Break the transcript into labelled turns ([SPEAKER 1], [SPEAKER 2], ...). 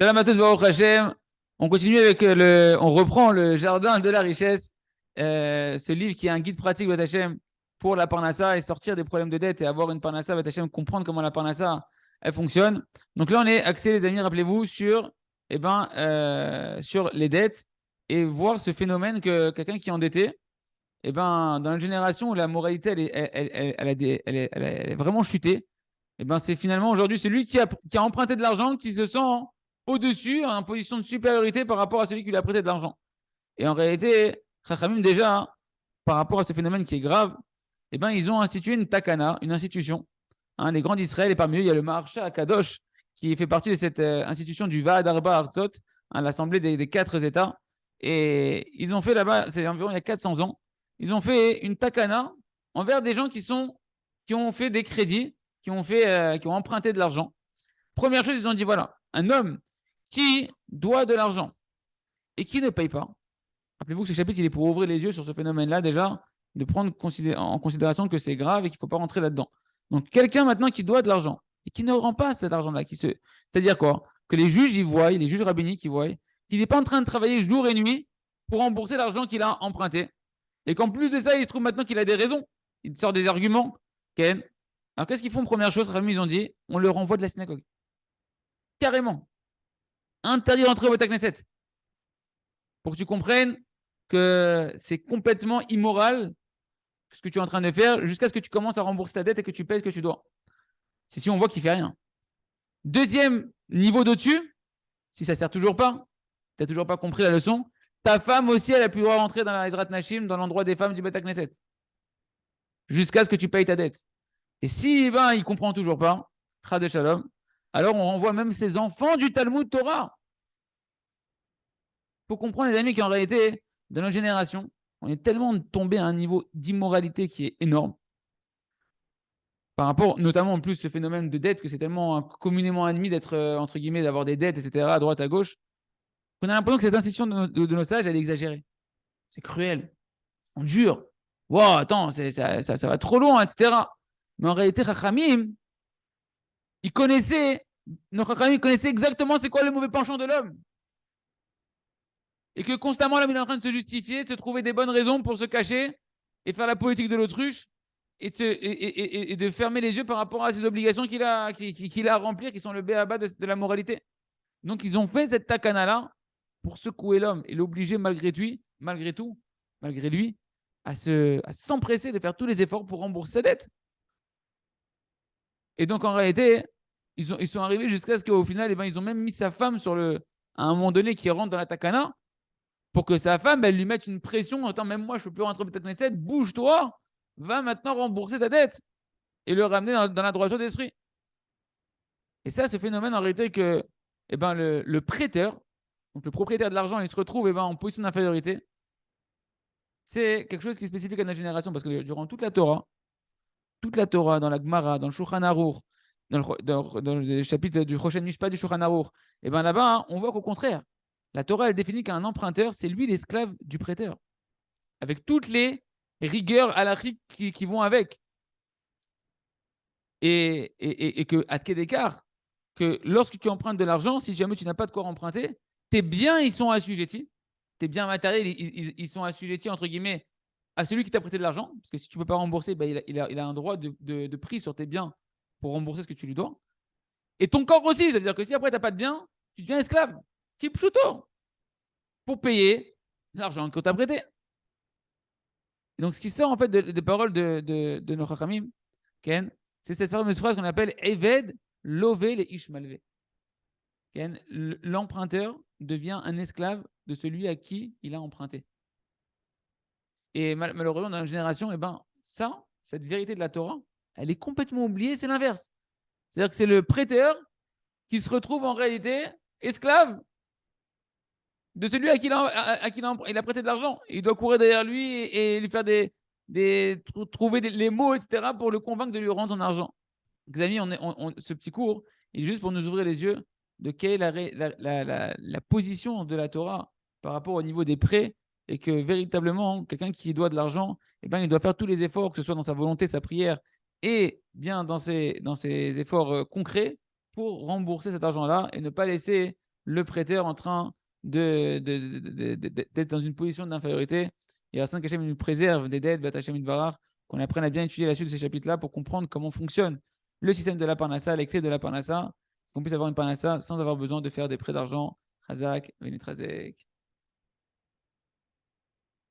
[SPEAKER 1] Shalom à tous, Baruch Hashem. On continue avec on reprend le jardin de la richesse, ce livre qui est un guide pratique Baruch Hashem pour la parnassa et sortir des problèmes de dette et avoir une parnassa Baruch Hashem, comprendre comment la parnassa elle fonctionne. Donc là, on est axé, les amis, rappelez-vous, sur, sur les dettes et voir ce phénomène que quelqu'un qui est endetté, dans une génération où la moralité elle est vraiment chutée, c'est finalement aujourd'hui celui qui a emprunté de l'argent qui se sent au-dessus, en position de supériorité par rapport à celui qui lui a prêté de l'argent. Et en réalité, Chachamim, déjà, par rapport à ce phénomène qui est grave, ils ont institué une takana, une institution. Les grands d'Israël, et parmi eux, il y a le Maharsha Akadosh, qui fait partie de cette institution du Va'ad Arba Artsot, l'assemblée des quatre États. Et ils ont fait là-bas, c'est environ il y a 400 ans, ils ont fait une takana envers des gens qui ont fait des crédits, qui ont emprunté de l'argent. Première chose, ils ont dit voilà, un homme qui doit de l'argent et qui ne paye pas. Rappelez-vous que ce chapitre, il est pour ouvrir les yeux sur ce phénomène-là, déjà, de prendre en considération que c'est grave et qu'il ne faut pas rentrer là-dedans. Donc, quelqu'un maintenant qui doit de l'argent et qui ne rend pas cet argent-là, c'est-à-dire quoi? Que les juges y voient, les juges rabbiniques y voient, qu'il n'est pas en train de travailler jour et nuit pour rembourser l'argent qu'il a emprunté. Et qu'en plus de ça, il se trouve maintenant qu'il a des raisons. Il sort des arguments. Ken. Alors, qu'est-ce qu'ils font? Première chose, ils ont dit on le renvoie de la synagogue. Carrément. Interdit d'entrer au Beth Knesset. Pour que tu comprennes que c'est complètement immoral ce que tu es en train de faire jusqu'à ce que tu commences à rembourser ta dette et que tu payes ce que tu dois. C'est si on voit qu'il ne fait rien. Deuxième niveau d'au-dessus, si ça ne sert toujours pas, tu n'as toujours pas compris la leçon, ta femme aussi, elle a pu rentrer dans la Ezrat Nashim, dans l'endroit des femmes du Beth Knesset, jusqu'à ce que tu payes ta dette. Et si il ne comprend toujours pas, Chad et Shalom, alors on renvoie même ses enfants du Talmud Torah. Il faut comprendre, les amis, qu'en réalité, dans notre génération, on est tellement tombé à un niveau d'immoralité qui est énorme. Par rapport, notamment en plus, ce phénomène de dette, que c'est tellement communément admis d'être, entre guillemets, d'avoir des dettes, etc., à droite, à gauche, qu'on a l'impression que cette institution de nos sages, elle est exagérée. C'est cruel. Ils sont durs. Wow, attends, ça va trop loin, etc. Mais en réalité, Chachamim, ils connaissaient, nos Chachamim connaissaient exactement c'est quoi le mauvais penchant de l'homme. Et que constamment, l'homme est en train de se justifier, de se trouver des bonnes raisons pour se cacher et faire la politique de l'autruche et de fermer les yeux par rapport à ses obligations qu'il a à remplir, qui sont le béaba de la moralité. Donc, ils ont fait cette takana-là pour secouer l'homme et l'obliger malgré lui, à s'empresser de faire tous les efforts pour rembourser sa dette. Et donc, en réalité, ils sont arrivés jusqu'à ce qu'au final, ils ont même mis sa femme à un moment donné qui rentre dans la takana pour que sa femme, elle lui mette une pression. Attends, même moi, je ne peux plus rentrer peut-être Knesset, bouge-toi, va maintenant rembourser ta dette et le ramener dans la droiture d'esprit. Et ça, ce phénomène, en réalité, que le prêteur, donc le propriétaire de l'argent, il se retrouve en position d'infériorité. C'est quelque chose qui est spécifique à notre génération parce que durant toute la Torah, dans la Gemara, dans le Shulchan Aruch, dans le chapitre du Choshen Mishpat du Shulchan Aruch, là-bas, on voit qu'au contraire, la Torah, elle définit qu'un emprunteur, c'est lui l'esclave du prêteur, avec toutes les rigueurs halachiques qui vont avec. Et que, à quel d'écart, que lorsque tu empruntes de l'argent, si jamais tu n'as pas de quoi emprunter, tes biens, ils sont assujettis. Tes biens matériels, ils sont assujettis, entre guillemets, à celui qui t'a prêté de l'argent. Parce que si tu ne peux pas rembourser, il a un droit de prix sur tes biens pour rembourser ce que tu lui dois. Et ton corps aussi, ça veut dire que si après, tu n'as pas de biens, tu deviens esclave. Kipchuto. Pour payer l'argent que tu as prêté. Et donc, ce qui sort en fait des paroles de nos Chachamim, Ken, c'est cette fameuse phrase qu'on appelle Eved Lové les Ishmalvé. L'emprunteur devient un esclave de celui à qui il a emprunté. Et malheureusement, dans la génération, cette vérité de la Torah, elle est complètement oubliée, c'est l'inverse. C'est-à-dire que c'est le prêteur qui se retrouve en réalité esclave de celui à qui il a prêté de l'argent. Il doit courir derrière lui et lui faire trouver les mots, etc., pour le convaincre de lui rendre son argent. Les amis, ce petit cours est juste pour nous ouvrir les yeux de quelle est la position de la Torah par rapport au niveau des prêts, et que véritablement, quelqu'un qui doit de l'argent, il doit faire tous les efforts, que ce soit dans sa volonté, sa prière, et bien dans ses efforts concrets, pour rembourser cet argent-là et ne pas laisser le prêteur en train d'être dans une position d'infériorité. Et Hassan Kachem nous préserve des dettes, Batachem Idbarar, qu'on apprenne à bien étudier la suite de ces chapitres-là pour comprendre comment fonctionne le système de la Parnassa, les clés de la Parnassa, qu'on puisse avoir une Parnassa sans avoir besoin de faire des prêts d'argent. Razak, Benitrazek.